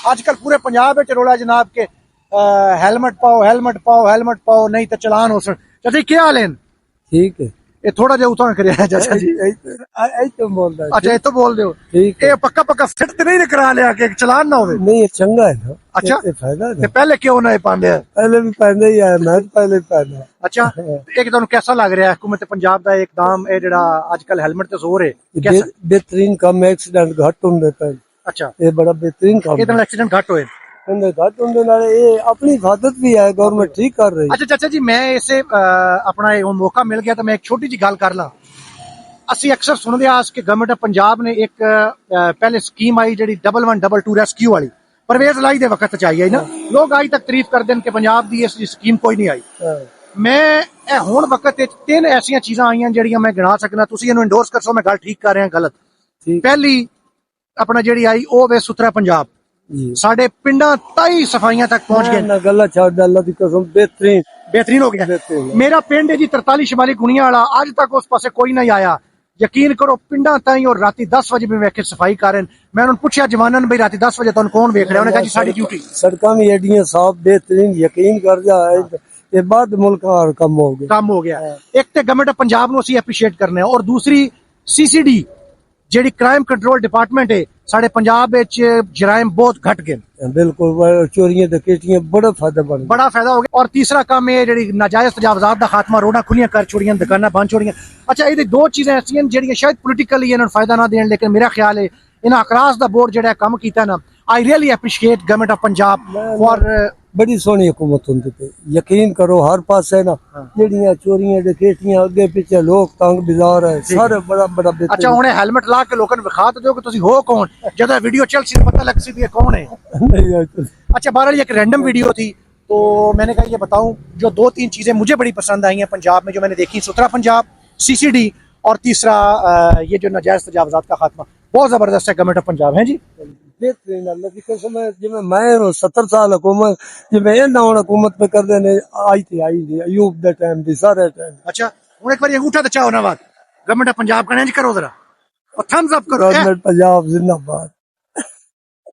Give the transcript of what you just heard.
आजकल पूरे पंजाब में रोला जनाब के हेलमेट पाओ नहीं तो चलान हो। चाचा जी क्या हाल है? ठीक है। ये थोड़ा जिहा उतां करिया चाचा जी। तो बोलदा अच्छा ये तो बोल दो ठीक ये पक्का पक्का फिट ते नहीं करा लिया कि चलान ना होवे। नहीं, ये चंगा है ना। अच्छा ये फायदा ते है। पहले क्यों ना पांदे? पहले भी पहले ही आया, मैं पहले ही पहना। अच्छा एक तुहानू कैसा लग रहा है हुकूमत पंजाब दा इकदाम ए जेड़ा आजकल हेलमेट ते जोर है कैसा? बेहतरीन काम, एक्सीडेंट घट होंदे पे। अच्छा ये बड़ा बेहतरीन काम इधर एक्सीडेंट घट होए। घट होंदे नाले ये अपनी हिफाजत भी है, गवर्नमेंट ठीक कर रही है। अच्छा चाचा जी मैं इसे अपना मौका मिल गया तो मैं एक छोटी जी गल कर ला। ਅਸੀਂ ਅਕਸਰ ਸੁਣਦੇ ਆਸ ਕਿ ਗਵਰਨਮੈਂਟ ਆਫ ਪੰਜਾਬ ਨੇ ਇੱਕ ਪਹਿਲੇ ਸਕੀਮ ਆਈ ਜਿਹੜੀ 1112 ਰੈਸਕਿਊ ਵਾਲੀ ਪਰਵੇਜ਼ ਲਾਈ ਦੇ ਵਕਤ ਚ ਆਈ ਹੈ ਨਾ ਲੋਕ ਅੱਜ ਤੱਕ ਤਾਰੀਫ ਕਰਦੇ ਨੇ ਕਿ ਪੰਜਾਬ ਦੀ ਇਸ ਸਕੀਮ ਕੋਈ ਨਹੀਂ ਆਈ। ਮੈਂ ਇਹ ਹੁਣ ਵਕਤ ਵਿੱਚ ਤਿੰਨ ਐਸੀਆਂ ਚੀਜ਼ਾਂ ਆਈਆਂ ਜਿਹੜੀਆਂ ਮੈਂ ਗਿਣਾ ਸਕਦਾ ਤੁਸੀਂ ਇਹਨੂੰ ਇੰਡੋਰਸ ਕਰਸੋ ਮੈਂ ਗੱਲ ਠੀਕ ਕਰ ਰਿਹਾ ਗਲਤ। ਪਹਿਲੀ ਆਪਣਾ ਜਿਹੜੀ ਆਈ ਉਹ ਵੇ ਸੁਥਰਾ ਪੰਜਾਬ ਸਾਡੇ ਪਿੰਡਾਂ ਤਾਈ ਸਫਾਈਆਂ ਤੱਕ ਪਹੁੰਚ ਗਏ ਨਾ ਗੱਲਾਂ ਛੱਡ ਅੱਲਾ ਦੀ ਕਸਮ बेहतरीन हो गया। मेरा पिंड है जी 43 शिमाली गुनिया वाला आज तक उस पासे कोई नहीं आया। यकीन करो पिंडा ताई और राती 10 बजे में वेख के सफाई कर रहे हैं। मैं उन्होंने पूछा जवानन भाई राती 10 बजे तुम कौन वेख रहे हो? उन्होंने कहा जी साडी ड्यूटी। सड़कां भी एडियां साफ बेहतरीन यकीन कर जा ये बाद मुल्क कम हो गया। एक तो गवर्नमेंट ऑफ पंजाब नु ਅਸੀਂ एप्रीशिएट करने और दूसरी सीसीडी ਜਿਹੜੀ क्राइम कंट्रोल डिपार्टमेंट है साडे पंजाब विच जराइम बहुत घट गए। बिल्कुल चोरियां डकैतियां बड़ा फायदा हो गया। और तीसरा काम है ਜਿਹੜੀ ਨਾਜਾਇਜ਼ ਤਜਾਵਜ਼ਾਤ ਦਾ ਖਾਤਮਾ ਰੋਡਾਂ ਖੁੱਲੀਆਂ ਕਰ ਛੋੜੀਆਂ ਦੁਕਾਨਾਂ ਬੰਦ ਛੋੜੀਆਂ। ਅੱਛਾ ਇਹਦੇ ਦੋ ਚੀਜ਼ਾਂ ਐਸੀਆਂ ਜਿਹੜੀਆਂ ਸ਼ਾਇਦ ਪੋਲੀਟੀਕਲੀ ਇਹਨਾਂ ਨੂੰ ਫਾਇਦਾ ਨਾ ਦੇਣ ਲੇਕਿਨ ਮੇਰਾ ਖਿਆਲ ਹੈ ਇਹਨਾਂ ਅਕਰਾਸ ਦਾ ਬੋਰਡ ਜਿਹੜਾ ਕੰਮ ਕੀਤਾ ਨਾ I really appreciate government of Punjab for बड़ी सोहनी हुकूमत होंदी पे यकीन करो हर पासे ना ਜਿਹੜੀਆਂ ਚੋਰੀਆਂ ਡਕੈਤੀਆਂ ਅੱਗੇ ਪਿੱਛੇ ਲੋਕ ਤੰਗ ਬਾਜ਼ਾਰ ਹੈ ਸਾਰੇ ਬੜਾ अच्छा हुणे हेलमेट ला के लोगों ने विखा तो दो कि तुसी हो कौन जब वीडियो चल सी पता लग सी भी कौन है। अच्छा बहरहाल एक रैंडम वीडियो थी तो मैंने कहा ये बताऊं जो दो तीन चीजें मुझे बड़ी पसंद आई हैं पंजाब में जो मैंने देखी सुथरा पंजाब सीसीडी और तीसरा ये जो नाजायज तजावजात का खात्मा बहुत जबरदस्त है गवर्नमेंट ऑफ पंजाब है जी। बेहतरीन अल्लाह की कसम है जिवें मैं 70 साल हुकूमत जिवें इन्हां हुण हुकूमत पे करदे ने आई दी अयूब दे टाइम दी सारे टाइम। अच्छा हुण एक बार अंगूठा तो चाहो ना बात गवर्नमेंट ऑफ पंजाब का इंज करो जरा और थम्स अप करो गवर्नमेंट पंजाब जिंदाबाद।